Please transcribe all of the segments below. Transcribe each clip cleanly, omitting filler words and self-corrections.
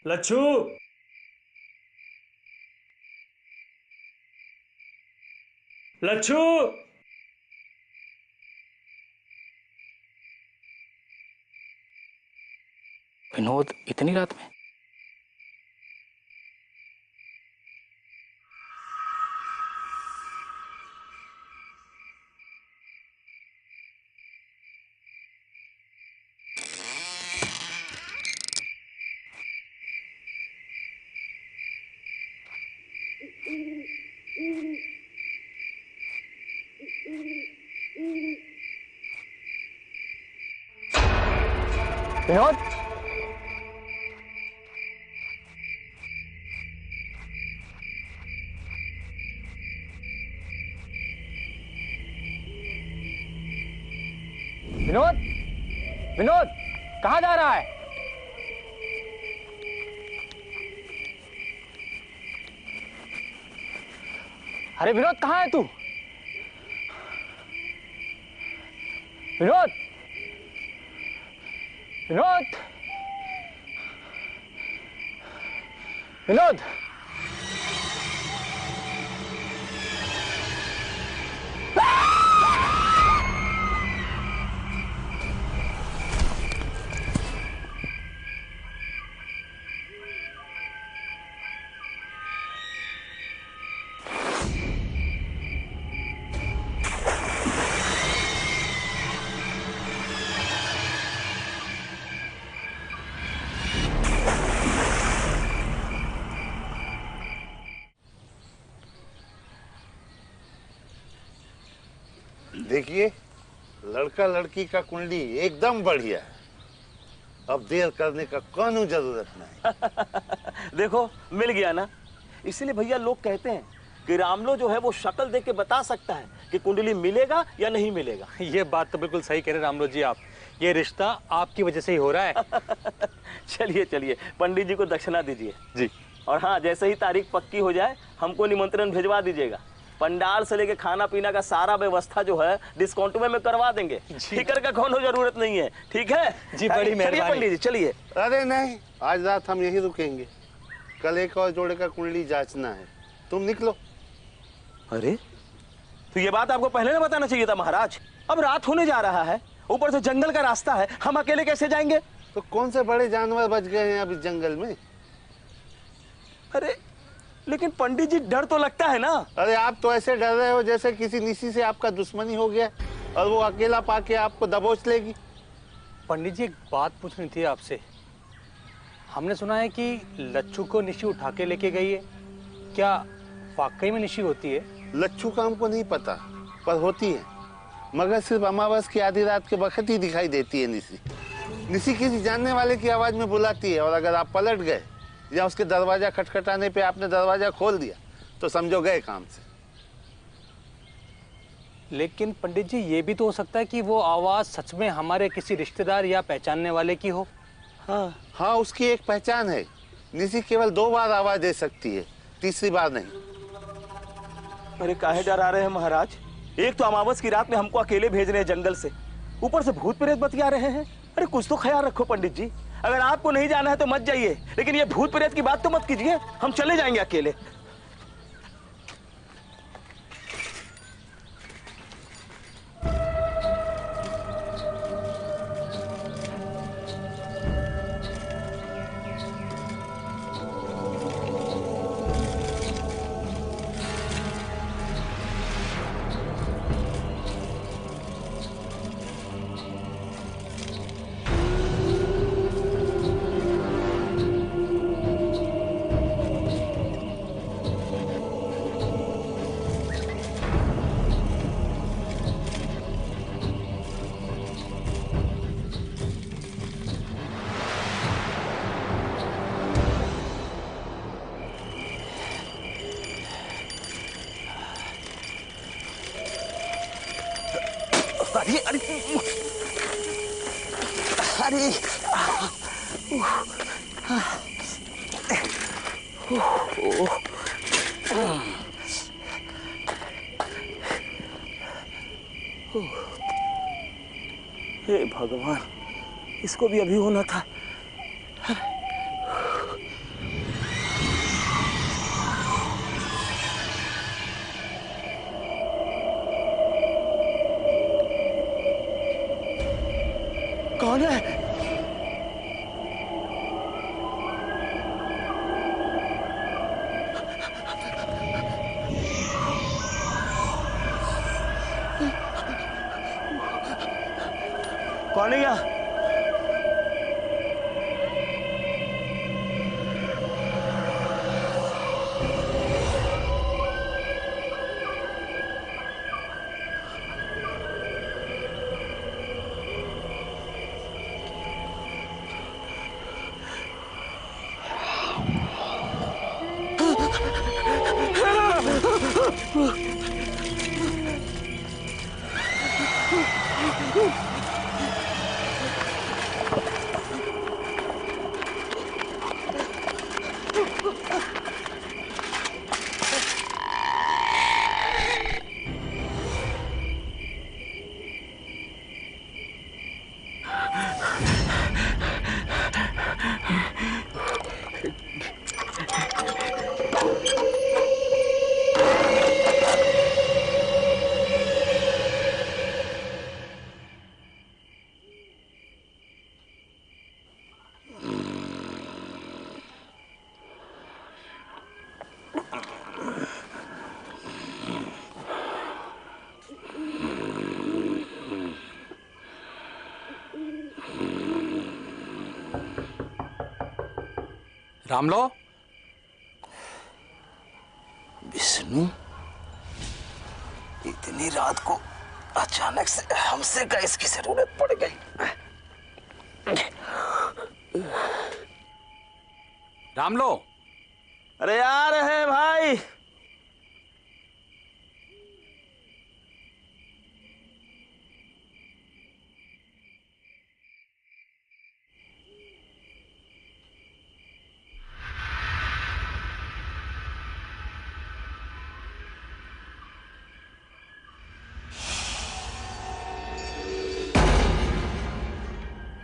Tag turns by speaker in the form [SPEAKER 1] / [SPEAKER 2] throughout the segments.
[SPEAKER 1] लच्छू, लच्छू।
[SPEAKER 2] विनोद इतनी रात में? विनोद, विनोद, विनोद, कहाँ जा रहा है? अरे विनोद, कहाँ है तू? विनोद, विनोद, विनोद।
[SPEAKER 3] देखिए, लड़का लड़की का कुंडली एकदम बढ़िया है। अब देर करने का कौन जरूरत नहीं।
[SPEAKER 4] देखो, मिल गया ना। इसीलिए भैया लोग कहते हैं कि रामलो जो है वो शक्ल देख के बता सकता है कि कुंडली मिलेगा या नहीं मिलेगा।
[SPEAKER 1] ये बात तो बिल्कुल सही कह रहे रामलो जी आप। ये रिश्ता आपकी वजह से ही हो रहा है।
[SPEAKER 4] चलिए चलिए, पंडित जी को दक्षिणा दीजिए
[SPEAKER 1] जी।
[SPEAKER 4] और हाँ, जैसे ही तारीख पक्की हो जाए हमको निमंत्रण भिजवा दीजिएगा। पंडाल से लेके खाना पीना का सारा व्यवस्था जो है डिस्काउंट में करवा देंगे। फिक्र का कोनो जरूरत नहीं है, ठीक है
[SPEAKER 1] जी? बड़ी मेहरबानी
[SPEAKER 4] पंडित जी, चलिए।
[SPEAKER 3] अरे नहीं, आज रात हम यहीं रुकेंगे। कल एक और जोड़े का कुंडली जांचना है। तुम निकलो।
[SPEAKER 4] अरे, तो ये बात आपको पहले ना बताना चाहिए था महाराज। अब रात होने जा रहा है, ऊपर से जंगल का रास्ता है, हम अकेले कैसे जाएंगे?
[SPEAKER 3] तो कौन से बड़े जानवर बच गए हैं अभी जंगल में?
[SPEAKER 4] अरे लेकिन पंडित जी, डर तो लगता है ना।
[SPEAKER 3] अरे आप तो ऐसे डर रहे हो जैसे किसी निसी से आपका दुश्मनी हो गया और वो अकेला पाके आपको दबोच लेगी।
[SPEAKER 1] पंडित जी, एक बात पूछनी थी आपसे। हमने सुना है कि लच्छू को निशी उठा के लेके गई है। क्या वाकई में निशी होती है?
[SPEAKER 3] लच्छू का हमको नहीं पता, पर होती है। मगर सिर्फ अमावस की आधी रात के वक्त ही दिखाई देती है निसी। निसी किसी जानने वाले की आवाज में बुलाती है, और अगर आप पलट गए या उसके दरवाजा खटखटाने पे आपने दरवाजा खोल दिया तो समझो गए काम से।
[SPEAKER 1] लेकिन पंडित जी, ये भी तो हो सकता है कि वो आवाज सच में हमारे किसी रिश्तेदार या पहचानने वाले की हो।
[SPEAKER 3] हाँ, उसकी एक पहचान है। निसी केवल 2 बार आवाज दे सकती है, तीसरी बार नहीं।
[SPEAKER 4] अरे काहे डरा रहे हैं महाराज? एक तो अमावस की रात में हमको अकेले भेज रहे हैं जंगल से, ऊपर से भूत प्रेत बतिया रहे हैं। अरे कुछ तो ख्याल रखो पंडित जी। अगर आपको नहीं जाना है तो मत जाइए, लेकिन ये भूत प्रेत की बात तो मत कीजिए। हम चले जाएंगे अकेले। अरे अरे अरे हे भगवान, इसको भी अभी होना था। कौन है? कौन है क्या?
[SPEAKER 1] रामलो,
[SPEAKER 4] विष्णु, इतनी रात को अचानक से हमसे का इसकी जरूरत पड़ गई।
[SPEAKER 1] रामलो,
[SPEAKER 4] अरे आ रहे हैं भाई।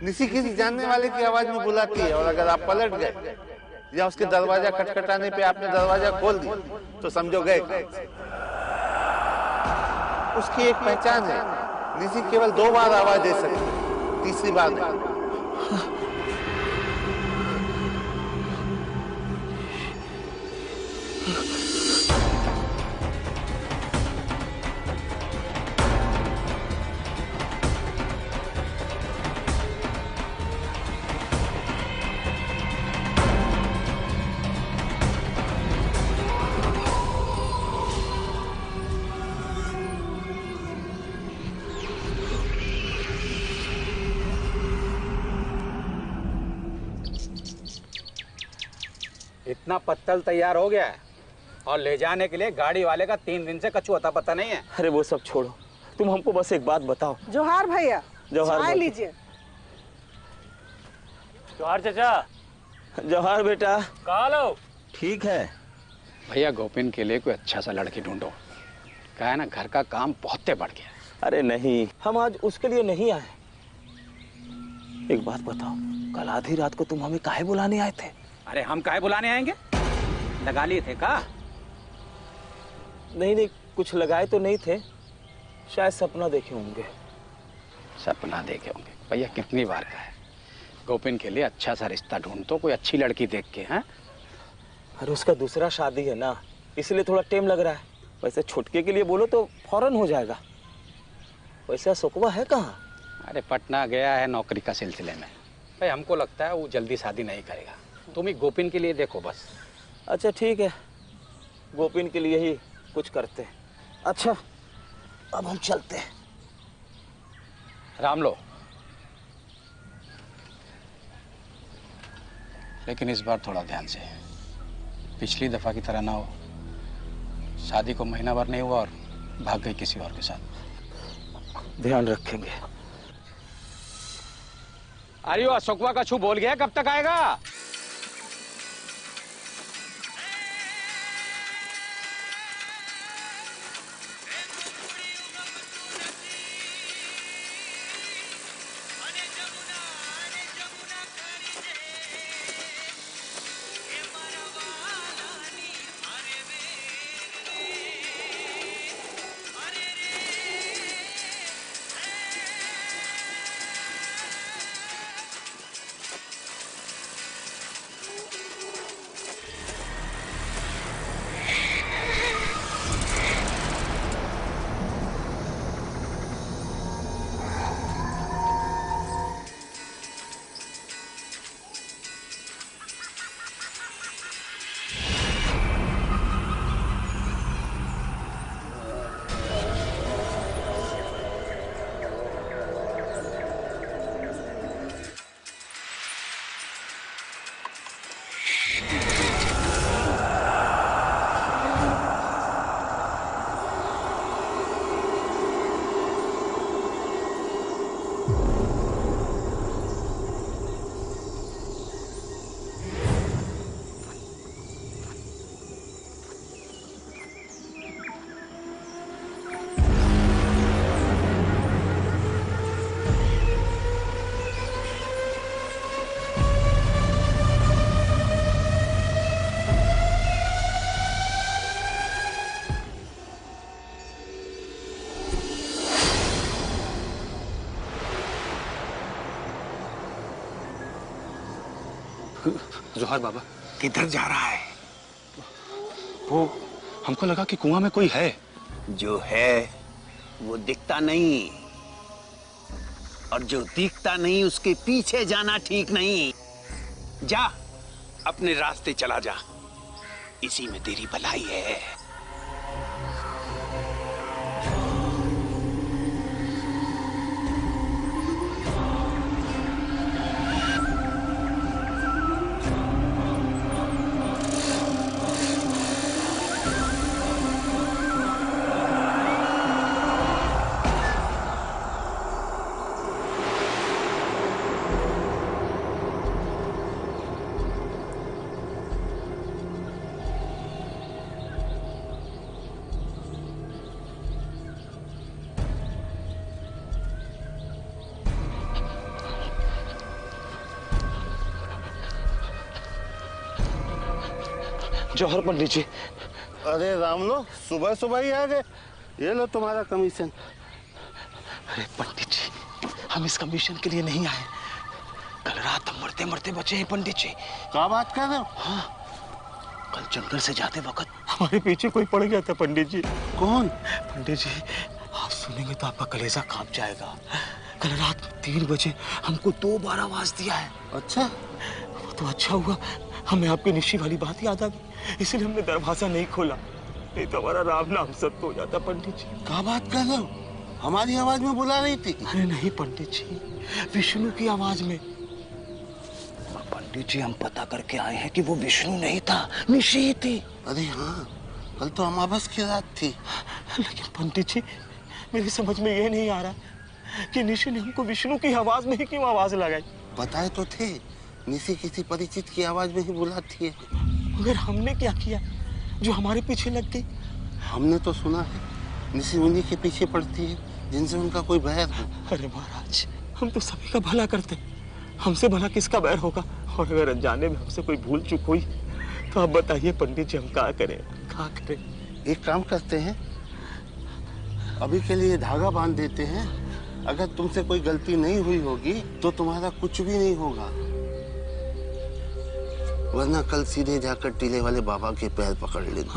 [SPEAKER 3] निसी किसी जानने वाले की आवाज में बुलाती है, और अगर आप पलट गए या उसके दरवाजा खटखटाने पे आपने दरवाजा खोल दिया तो समझो गए। उसकी एक पहचान है, निसी केवल 2 बार आवाज दे सकती, तीसरी बार नहीं।
[SPEAKER 2] इतना पत्तल तैयार हो गया है और ले जाने के लिए गाड़ी वाले का 3 दिन से कछु अता पता नहीं है।
[SPEAKER 4] अरे वो सब छोड़ो, तुम हमको बस एक बात बताओ।
[SPEAKER 5] जोहार भैया,
[SPEAKER 4] जोहार
[SPEAKER 5] चाय
[SPEAKER 4] भैया।
[SPEAKER 5] लीजिए।
[SPEAKER 1] जोहार चाचा।
[SPEAKER 4] जोहार बेटा।
[SPEAKER 1] कहाँ लो?
[SPEAKER 4] ठीक है
[SPEAKER 2] भैया, गोपिन के लिए कोई अच्छा सा लड़की ढूंढो। क्या है ना, घर का काम बहुत बढ़ गया है।
[SPEAKER 4] अरे नहीं, हम आज उसके लिए नहीं आए। एक बात बताओ, कल आधी रात को तुम हमें काहे बुलाने आए थे?
[SPEAKER 2] अरे हम काहे बुलाने आएंगे? लगा लिए थे का?
[SPEAKER 4] नहीं नहीं, कुछ लगाए तो नहीं थे, शायद सपना देखे होंगे।
[SPEAKER 2] सपना देखे होंगे? भैया कितनी बार का है, गोपिन के लिए अच्छा सा रिश्ता ढूंढो, कोई अच्छी लड़की देख के। हैं?
[SPEAKER 4] अरे उसका दूसरा शादी है ना, इसलिए थोड़ा टाइम लग रहा है। वैसे छुटके के लिए बोलो तो फौरन हो जाएगा। वैसे सुकवा है कहाँ?
[SPEAKER 2] अरे पटना गया है नौकरी का सिलसिले में। भाई हमको लगता है वो जल्दी शादी नहीं करेगा। तुम ही गोपिन के लिए देखो बस।
[SPEAKER 4] अच्छा ठीक है, गोपिन के लिए ही कुछ करते हैं। अच्छा अब हम चलते हैं।
[SPEAKER 2] राम लो, लेकिन इस बार थोड़ा ध्यान से, पिछली दफा की तरह ना हो। शादी को महीना भर नहीं हुआ और भाग गई किसी और के साथ।
[SPEAKER 4] ध्यान रखेंगे।
[SPEAKER 2] अरे वो अशोकवा का छू बोल गया, कब तक आएगा?
[SPEAKER 5] जोहर बाबा,
[SPEAKER 2] किधर जा रहा है?
[SPEAKER 5] वो हमको लगा कि कुआं में कोई है।
[SPEAKER 2] जो है वो दिखता नहीं, और जो दिखता नहीं उसके पीछे जाना ठीक नहीं। जा, अपने रास्ते चला जा, इसी में तेरी भलाई है।
[SPEAKER 4] जौहर पंडित जी।
[SPEAKER 3] अरे राम लो, सुबह सुबह ही आ गए। ये लो तुम्हारा कमीशन।
[SPEAKER 4] अरे पंडित जी, हम इस कमीशन के लिए नहीं आए। कल रात हम मरते मरते बचे हैं पंडित जी।
[SPEAKER 3] क्या बात कर रहे हो?
[SPEAKER 4] हाँ, कल जंगल से जाते वक्त हमारे पीछे कोई पड़ गया था पंडित जी।
[SPEAKER 3] कौन?
[SPEAKER 4] पंडित जी, आप सुनेंगे तो आपका कलेजा कांप जाएगा। कल रात 3 बजे हमको 2 बार आवाज दिया है।
[SPEAKER 3] अच्छा,
[SPEAKER 4] वो तो अच्छा हुआ हमें आपकी निश्ची वाली बात याद आ गई, इसलिए हमने दरवाजा नहीं खोला, नहीं तो हमारा राम नाम सत्य हो जाता पंडित जी।
[SPEAKER 3] क्या बात कर रहे हो? हमारी आवाज में बुला रही थी?
[SPEAKER 4] अरे नहीं पंडित जी, विष्णु की आवाज में। पंडित जी, हम पता करके आए हैं कि वो विष्णु नहीं था, निशी ही थी।
[SPEAKER 3] अरे हाँ, कल तो अमावस की रात थी।
[SPEAKER 4] लेकिन पंडित जी, मेरी समझ में ये नहीं आ रहा कि निशी ने हमको विष्णु की आवाज में ही क्यों आवाज लगाई।
[SPEAKER 3] बताए तो थे, निशी किसी परिचित की आवाज में ही बुलाती है।
[SPEAKER 4] मगर हमने क्या किया जो हमारे पीछे लग गई?
[SPEAKER 3] हमने तो सुना है निशी उन्हीं के पीछे पड़ती है जिनसे उनका कोई बैर हो।
[SPEAKER 4] अरे महाराज, हम तो सभी का भला करते, हमसे भला किसका बैर होगा? और अगर अनजाने में हमसे कोई भूल चूक हुई तो आप बताइए पंडित जी, हम क्या करें, क्या करें?
[SPEAKER 3] एक काम करते हैं, अभी के लिए धागा बांध देते हैं। अगर तुमसे कोई गलती नहीं हुई होगी तो तुम्हारा कुछ भी नहीं होगा, वरना कल सीधे जाकर टीले वाले बाबा के पैर पकड़ लेना।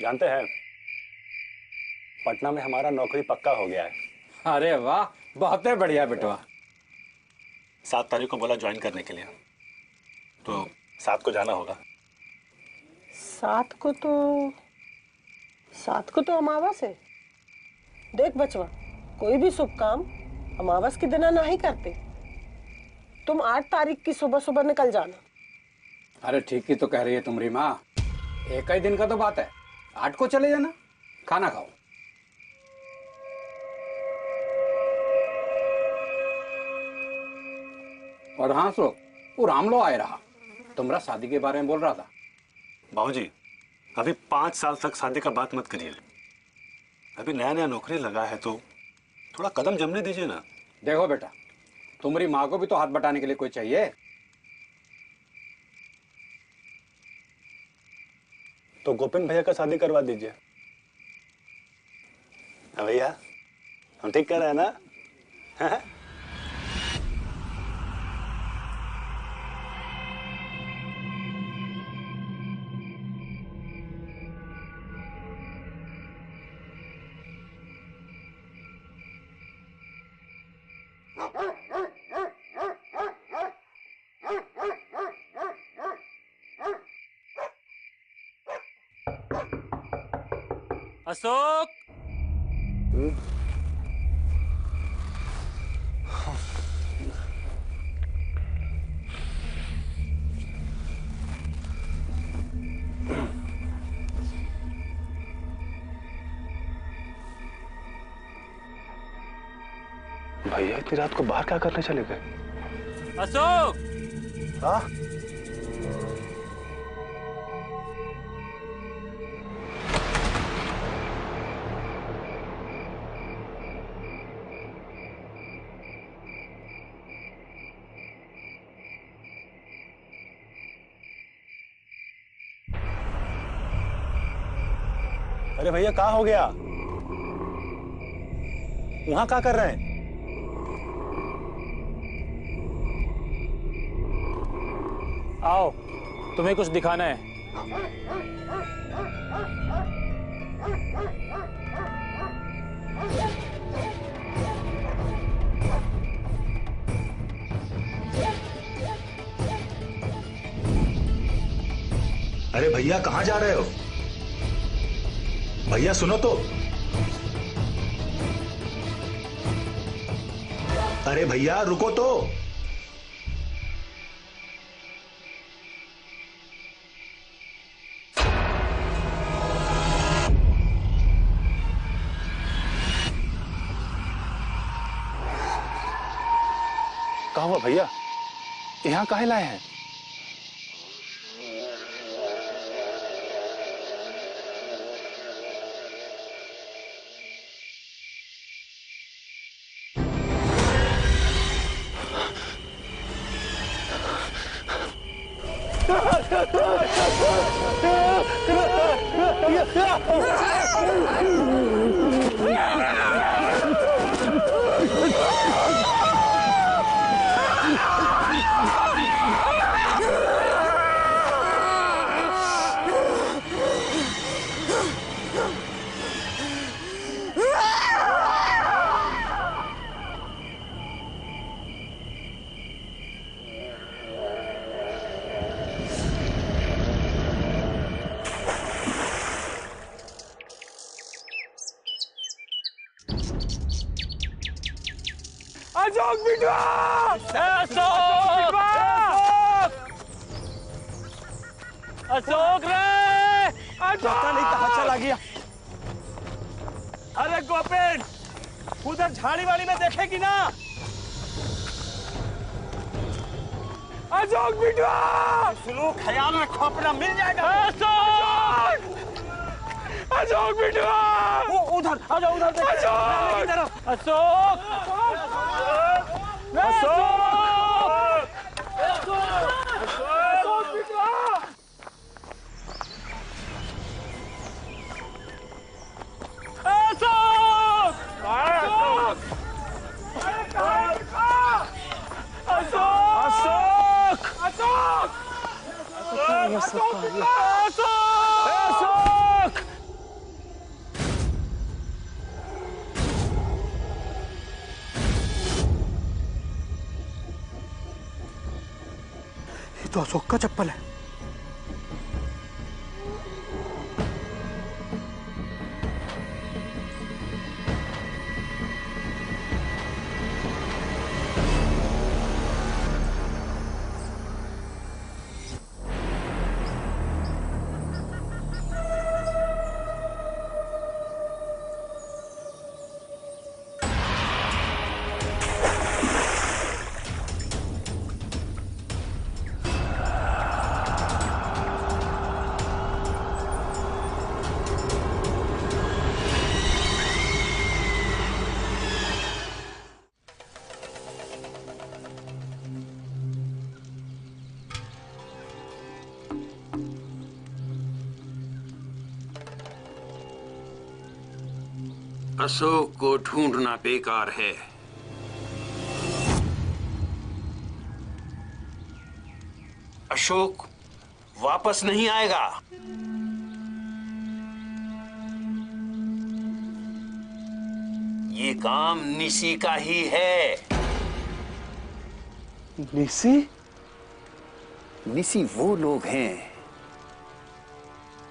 [SPEAKER 5] जानते हैं, पटना में हमारा नौकरी पक्का हो गया है।
[SPEAKER 2] अरे वाह, बहुत बढ़िया बेटवा।
[SPEAKER 5] 7 तारीख को बोला ज्वाइन करने के लिए, तो 7 को जाना होगा।
[SPEAKER 6] 7 को तो अमावस है। देख बचवा, कोई भी शुभ काम अमावस के दिन ना ही करते, तुम 8 तारीख की सुबह सुबह निकल जाना।
[SPEAKER 7] अरे ठीक ही तो कह रही है तुम्हारी माँ, एक ही दिन का तो बात है, 8 को चले जाना, खाना खाओ। और हाँ सो, वो रामलो आए रहा, तुम्हारा शादी के बारे में बोल रहा था।
[SPEAKER 5] बाबूजी, अभी 5 साल तक शादी का बात मत करिए। अभी नया नया नौकरी लगा है तो थोड़ा कदम जमने दीजिए ना।
[SPEAKER 7] देखो बेटा, तुम्हारी माँ को भी तो हाथ बटाने के लिए कोई चाहिए।
[SPEAKER 5] तो गोपिन भैया का शादी करवा दीजिए। हाँ भैया, हम ठीक कह रहे हैं ना? हाँ?
[SPEAKER 8] अशोक,
[SPEAKER 5] भैया इतनी रात को बाहर क्या करने चले गए?
[SPEAKER 8] अशोक,
[SPEAKER 5] हाँ? अरे भैया कहाँ हो गया? वहां क्या कर रहे हैं?
[SPEAKER 8] आओ, तुम्हें कुछ दिखाना है।
[SPEAKER 9] अरे भैया कहाँ जा रहे हो? भैया सुनो तो। अरे भैया रुको तो।
[SPEAKER 5] कहाँ हुआ भैया? यहाँ काहे लाए हैं?
[SPEAKER 8] अशोक बिटवा! अशोक! अशोक रे!
[SPEAKER 4] पता नहीं कहाँ चला गया।
[SPEAKER 8] अरे गोपिन, उधर झाड़ी वाली में देखेगी ना? अशोक बिटवा!
[SPEAKER 4] सुनो, ख्याल रखो अपना, मिल जाएगा।
[SPEAKER 8] अशोक! अशोक बिटवा!
[SPEAKER 4] उधर आ जाओ, उधर देखो।
[SPEAKER 8] अशोक! अशोक!
[SPEAKER 1] तो अशोक का चप्पल है।
[SPEAKER 2] अशोक को ढूंढना बेकार है। अशोक वापस नहीं आएगा। ये काम निशी का ही है।
[SPEAKER 8] निशी?
[SPEAKER 2] निशी वो लोग हैं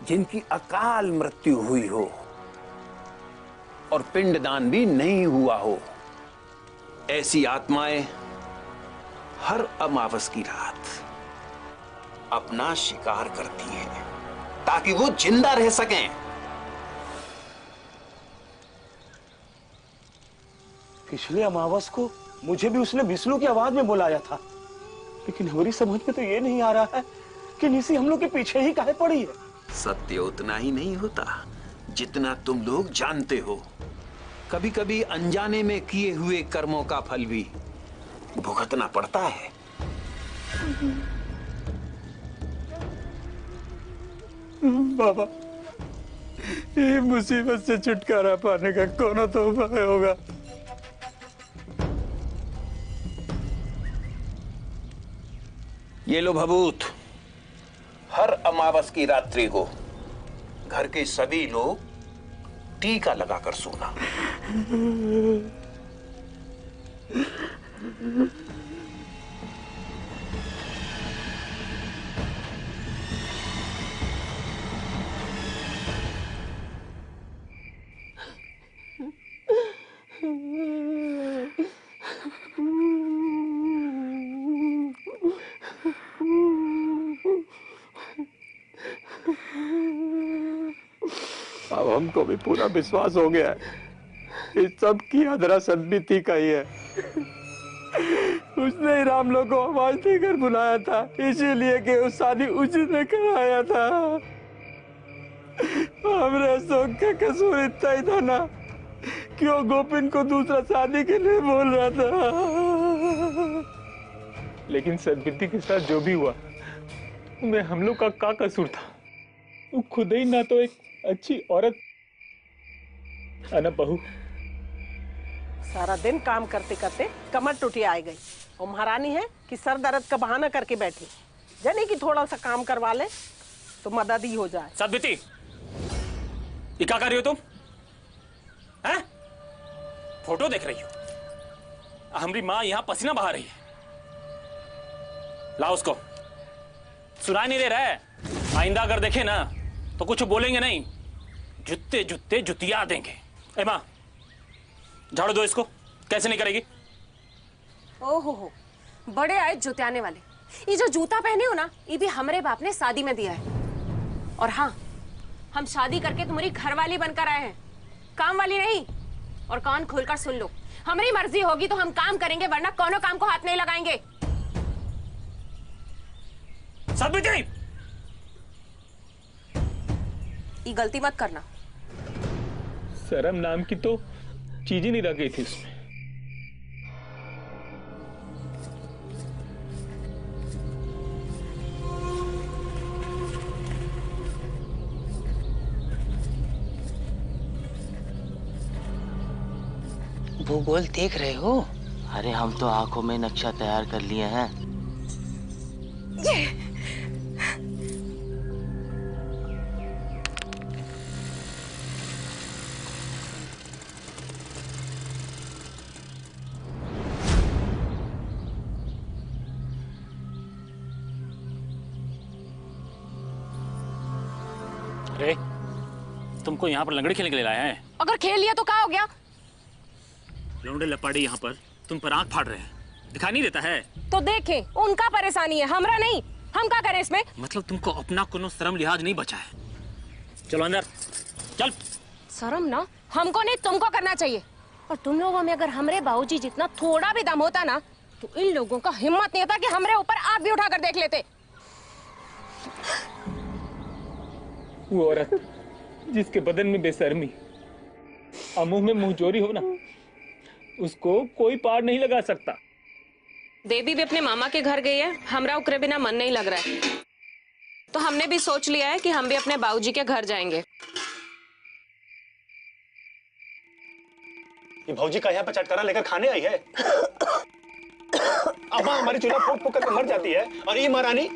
[SPEAKER 2] जिनकी अकाल मृत्यु हुई हो और पिंडदान भी नहीं हुआ हो। ऐसी आत्माएं हर अमावस की रात अपना शिकार करती हैं ताकि वो जिंदा रह सकें।
[SPEAKER 8] पिछले अमावस को मुझे भी उसने विष्णु की आवाज में बुलाया था, लेकिन हमारी समझ में तो ये नहीं आ रहा है कि निशी हम लोग के पीछे ही काहे पड़ी है।
[SPEAKER 2] सत्य उतना ही नहीं होता जितना तुम लोग जानते हो। कभी कभी अनजाने में किए हुए कर्मों का फल भी भुगतना पड़ता है।
[SPEAKER 8] बाबा, ये मुसीबत से छुटकारा पाने का कौन तो उपाय होगा?
[SPEAKER 2] ये लो भभूत। हर अमावस की रात्रि को घर के सभी लोग टीका लगाकर सोना।
[SPEAKER 8] अब हमको भी पूरा विश्वास हो गया है इस सब की अधरा सदबीती का ही है। उसने ही राम लोग को आवाज देकर बुलाया था, इसीलिए कि वो शादी उसने कराया था। हमरे अशोक का कसूर इतना ही था ना, क्यों गोपिन को दूसरा शादी के लिए बोल रहा था। लेकिन सदबीती के साथ जो भी हुआ उनमें हम लोग का क्या कसूर था? वो खुद ही ना तो एक अच्छी औरत है ना बहू।
[SPEAKER 6] सारा दिन काम करते करते कमर टूटी आ गई और महारानी है कि सर दर्द का बहाना करके बैठी, जाने कि थोड़ा सा काम करवा ले तो मदद ही हो जाए।
[SPEAKER 10] सदबीती, ये क्या कर रही हो तुम? हैं? फोटो देख रही हो? हमारी माँ यहाँ पसीना बहा रही है। लाओ उसको। सुनाई नहीं दे रहा है? आइंदा अगर देखे ना तो कुछ बोलेंगे नहीं, जुत्ते जुत्ते जुतिया देंगे। ए माँ, झाड़ू दो इसको। कैसे नहीं करेगी?
[SPEAKER 11] ओहो, बड़े आए जुतियाने वाले। ये जो जूता पहने हो ना, ये भी हमारे बाप ने शादी में दिया है। और हाँ, हम शादी करके तुम्हारी घरवाली बनकर आए हैं, काम वाली नहीं। और कान खोलकर सुन लो, हमारी मर्जी होगी तो हम काम करेंगे, वरना कोनो काम को हाथ नहीं लगाएंगे।
[SPEAKER 10] सदबीती,
[SPEAKER 11] ये गलती मत करना।
[SPEAKER 8] शर्म नाम की तो चीज ही नहीं रह गई थी उसमें।
[SPEAKER 12] भूगोल देख रहे हो? अरे हम तो आंखों में नक्शा तैयार कर लिए हैं।
[SPEAKER 10] अरे, तुमको यहाँ पर लंगड़ी खेलने के लिए लाया है?
[SPEAKER 11] अगर खेल लिया तो क्या हो गया?
[SPEAKER 10] लौंडे लपाड़ी यहाँ पर तुम पर आंख फाड़ रहे हैं, दिखाई नहीं देता है?
[SPEAKER 11] तो देखें, उनका परेशानी है, हमरा नहीं। हम क्या करें इसमें?
[SPEAKER 10] मतलब तुमको अपना कोनो शर्म लिहाज नहीं बचा है। चलो अंदर, चल।
[SPEAKER 11] शर्म ना हमको नहीं, तुमको करना चाहिए। और तुम लोगों में अगर हमरे बाबूजी जितना थोड़ा भी दम होता ना, तो इन लोगों का हिम्मत नहीं होता कि हमरे ऊपर आग भी उठाकर देख लेते।
[SPEAKER 8] वो औरत जिसके बदन में बेशर्मी और मुंह में मुंहजोरी हो ना, उसको कोई पार नहीं लगा सकता।
[SPEAKER 11] बेबी भी अपने मामा के घर गई है, हमरा उकरे बिना मन नहीं लग रहा है। तो हमने भी सोच लिया है कि हम भी अपने बाबूजी के घर जाएंगे।
[SPEAKER 5] ये भौजी का यहाँ पे चटकारा लेकर खाने आई है। अम्मा हमारी चूल्हा फूक फूक करके मर जाती है और ये महारानी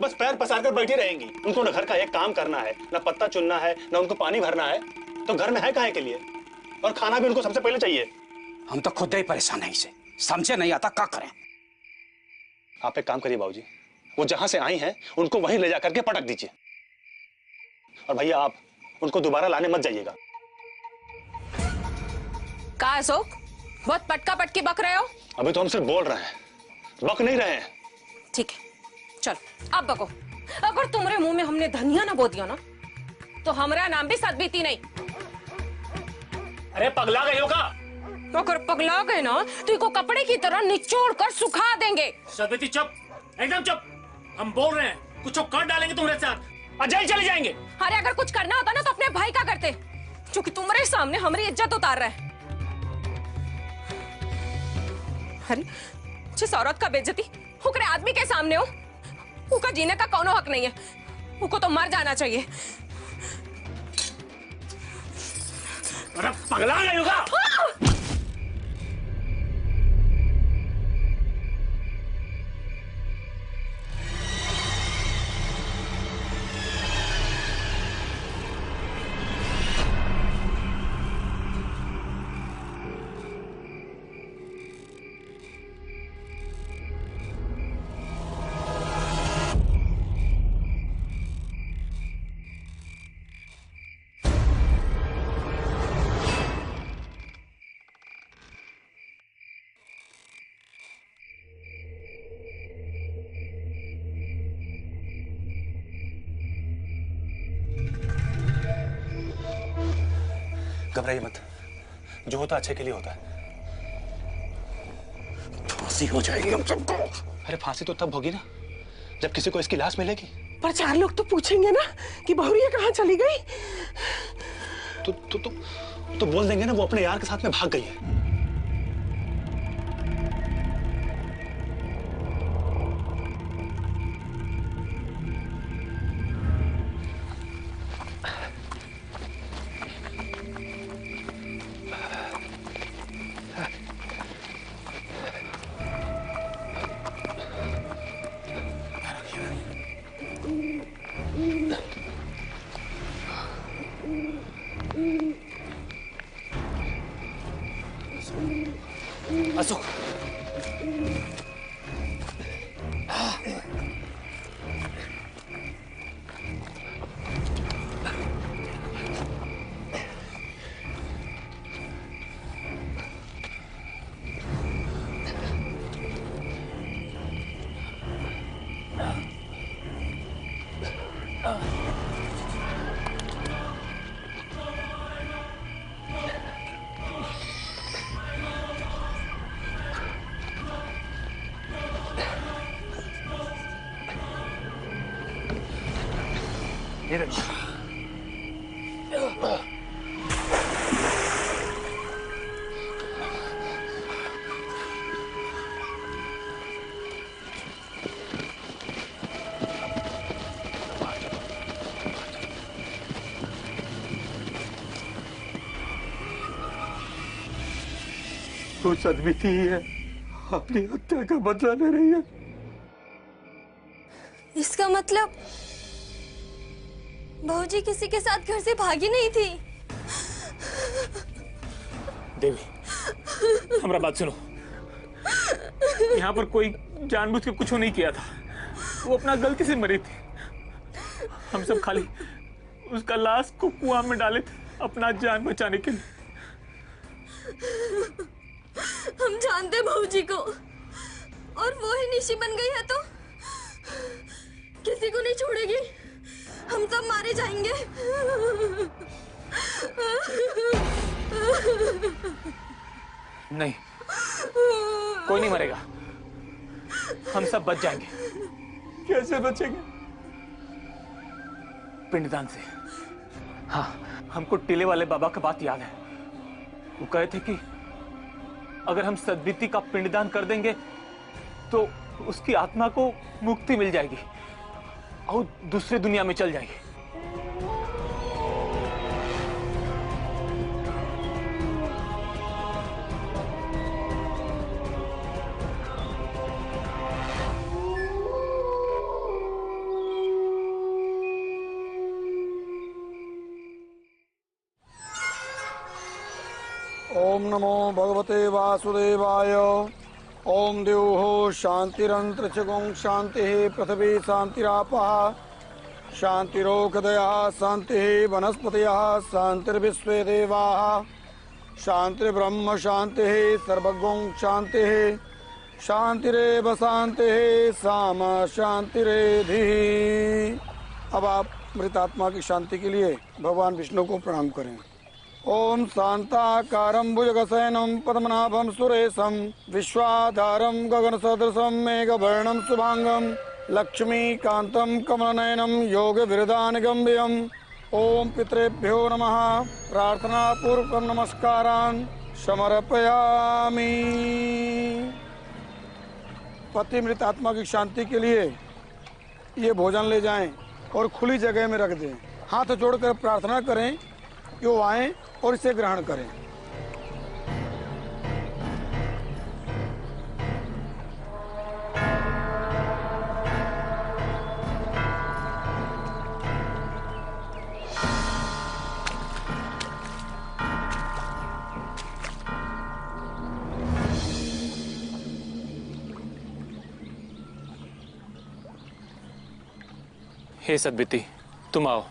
[SPEAKER 5] बस पैर पसार कर बैठी रहेंगी। उनको न घर का एक काम करना है, न पत्ता चुनना है, न उनको पानी भरना है, तो घर में है काहे के लिए? और खाना भी उनको सबसे पहले चाहिए।
[SPEAKER 13] हम तो खुद ही परेशान है इसे, समझे नहीं आता क्या करें।
[SPEAKER 5] आप एक काम करिए बाबूजी, वो जहां से आई हैं उनको वहीं ले जाकर के पटक दीजिए। और भैया आप उनको दोबारा लाने मत जाइएगा।
[SPEAKER 11] कहा अशोक, बहुत पटका पटकी बक रहे हो?
[SPEAKER 5] अभी तो हम सिर्फ बोल रहे हैं, बक नहीं रहे हैं।
[SPEAKER 11] ठीक है, चलो अब बको। अगर तुम्हारे मुंह में हमने धनिया ना बो दिया ना, तो हमारा नाम भी सदबीती नहीं।
[SPEAKER 10] अरे पगला गए हो का?
[SPEAKER 11] अगर पगला गए ना तो इनको कपड़े की तरह निचोड़ कर सुखा देंगे।
[SPEAKER 10] सदबीती चुप, एकदम चुप। हम बोल रहे हैं, कुछ कर डालेंगे तुम्हारे साथ और जेल चले जाएंगे।
[SPEAKER 11] अरे अगर कुछ करना होता ना तो अपने भाई का करते, क्योंकि तुम्हारे सामने हमारी इज्जत उतार रहा है। अरे जिस औरत का बेइज्जती उकरे आदमी के सामने हो, उनका जीने का कौनो हक नहीं है, उनको तो मर जाना चाहिए।
[SPEAKER 10] अरे पगला गए हो का?
[SPEAKER 5] घबराइए मत, जो होता अच्छे के लिए होता है।
[SPEAKER 13] फांसी हो जाएगी हम सबको।
[SPEAKER 5] अरे फांसी तो तब होगी ना जब किसी को इसकी लाश मिलेगी।
[SPEAKER 6] पर चार लोग तो पूछेंगे ना कि बहुरिया कहाँ चली गई।
[SPEAKER 5] तो बोल देंगे ना वो अपने यार के साथ में भाग गई है।
[SPEAKER 10] अशोक,
[SPEAKER 8] तो सदबीती ही है, अपनी हत्या का बदला ले रही है।
[SPEAKER 14] इसका मतलब भौजी किसी के साथ घर से भागी नहीं थी।
[SPEAKER 8] देवी, हमारा बात सुनो। यहाँ पर कोई जानबूझ के कुछ नहीं किया था, वो अपना गलती से मरी थी। हम सब खाली उसका लाश को कुआं में डाले थे अपना जान बचाने के लिए।
[SPEAKER 14] हम जानते भौजी को, और वो ही निशी बन गई है तो किसी को नहीं छोड़ेगी। हम सब मारे जाएंगे।
[SPEAKER 8] नहीं, कोई नहीं मरेगा, हम सब बच जाएंगे। कैसे बचेंगे? पिंडदान से। हाँ, हमको टीले वाले बाबा का बात याद है। वो कहे थे कि अगर हम सदबीती का पिंडदान कर देंगे तो उसकी आत्मा को मुक्ति मिल जाएगी और दूसरे दुनिया में चल जाएगी।
[SPEAKER 15] ओम नमो भगवते वासुदेवाय। ओम द्योः शांतिरंतरिक्षं शांतिः पृथ्वी शांतिरापः शांतिरोषधयः शांतिः वनस्पतयः शांतिर्विश्वे देवाः शांतिर्ब्रह्म शांतिः सर्वगुं शांतिः शांतिरेव शांतिः सामा शांतिरेधिः। अब आप मृत आत्मा की शांति के लिए भगवान विष्णु को प्रणाम करें। ओम शांताकारं भुजगशयनं पद्मनाभं सुरेशं विश्वाधारं गगनसदृशं मेघवर्णं शुभांगं लक्ष्मीकान्तं कमलनयनं योगविरदानगम्यम्। ओम पितृभ्यो नमः। प्रार्थनापूर्वकं नमस्कारान् समर्पयामि। पति मृत आत्मा की शांति के लिए ये भोजन ले जाएं और खुली जगह में रख दें। हाथ जोड़कर प्रार्थना करें कि वो आएं और इसे ग्रहण करें।
[SPEAKER 8] हे सद्विति, तुम आओ,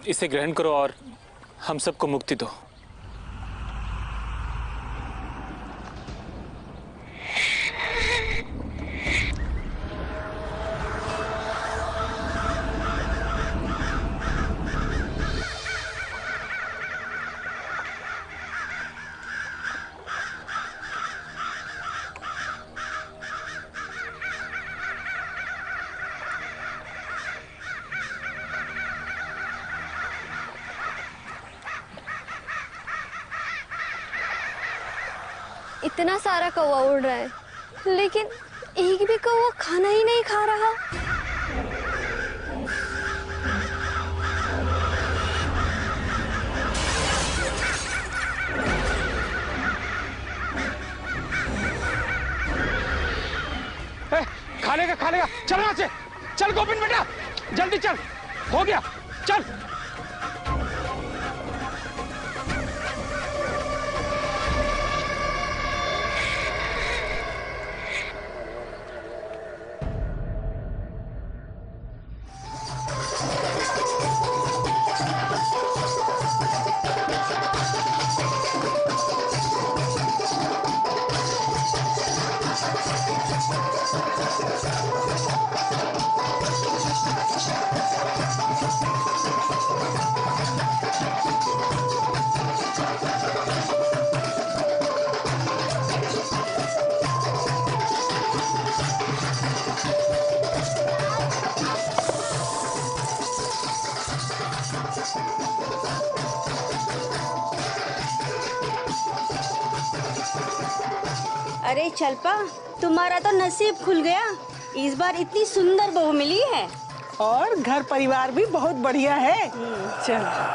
[SPEAKER 8] इसे ग्रहण करो और हम सबको मुक्ति दो।
[SPEAKER 14] इतना सारा कौवा उड़ रहा है, लेकिन एक भी कौवा खाना ही नहीं खा रहा।
[SPEAKER 7] खा लेगा चल यहाँ से। चल गोविंद बेटा जल्दी चल, हो गया चल।
[SPEAKER 16] अरे चलपा, तुम्हारा तो नसीब खुल गया। इस बार इतनी सुंदर बहू मिली है
[SPEAKER 6] और घर परिवार भी बहुत बढ़िया है। चल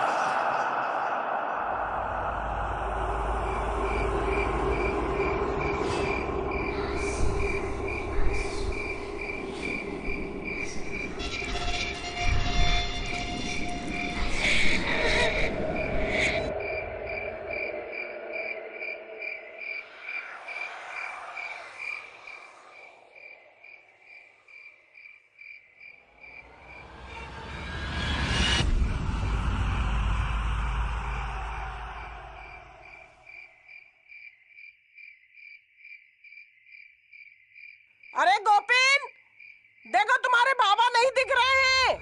[SPEAKER 6] अरे गोपीन, देखो तुम्हारे बाबा नहीं दिख रहे हैं।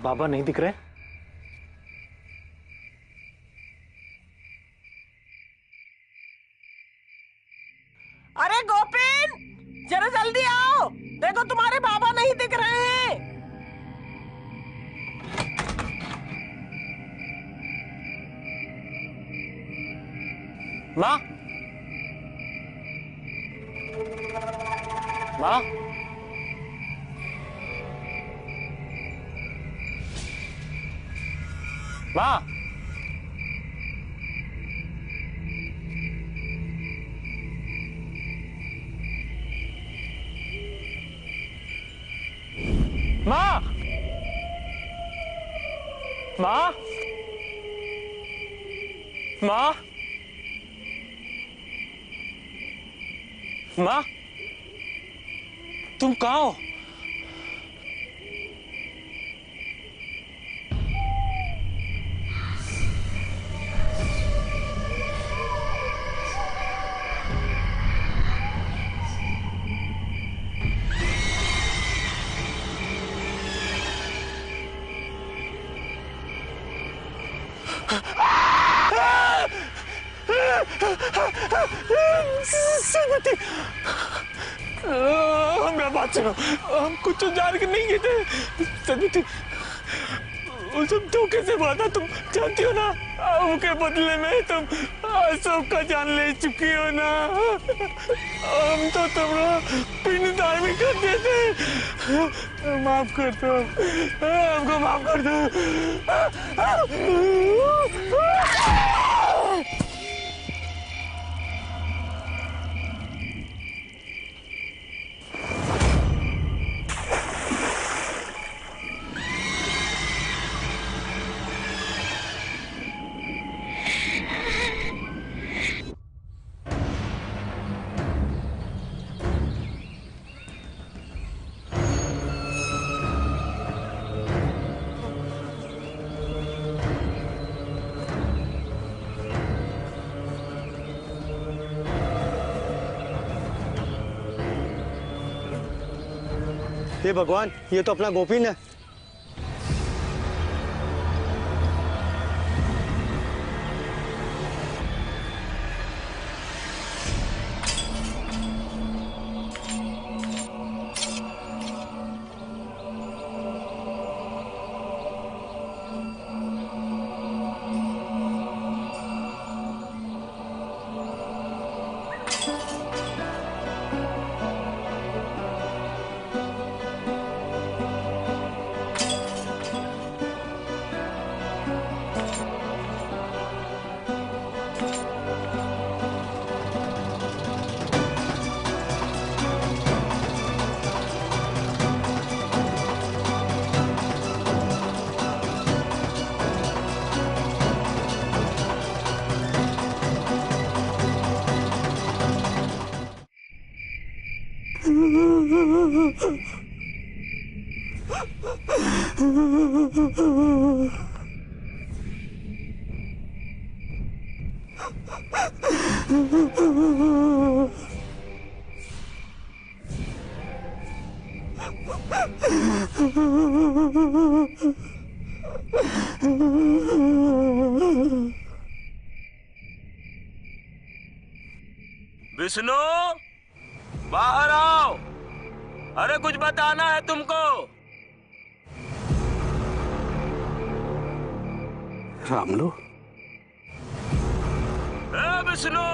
[SPEAKER 8] बाबा नहीं दिख रहे?
[SPEAKER 6] अरे गोपीन, जरा जल्दी आओ, देखो तुम्हारे बाबा नहीं दिख रहे हैं।
[SPEAKER 8] माँ, माँ, माँ, माँ, माँ, माँ, माँ, तुम कहाँ हो? हमरा बात सुनो, हम कुछ जान के नहीं गए थे। सदबीती, वो सब धोखे से बात है, तुम जानती हो ना। उनके बदले में तुम अशोक का जान ले चुकी हो ना। हम तो तुम्हारा पिंडदान भी कर देते। माफ कर दो, हमको माफ कर दो।
[SPEAKER 17] हे भगवान, ये तो अपना गोपीन है।
[SPEAKER 4] विष्णु, बाहर आओ। अरे कुछ बताना है तुमको।
[SPEAKER 2] रामलू,
[SPEAKER 4] विष्णु,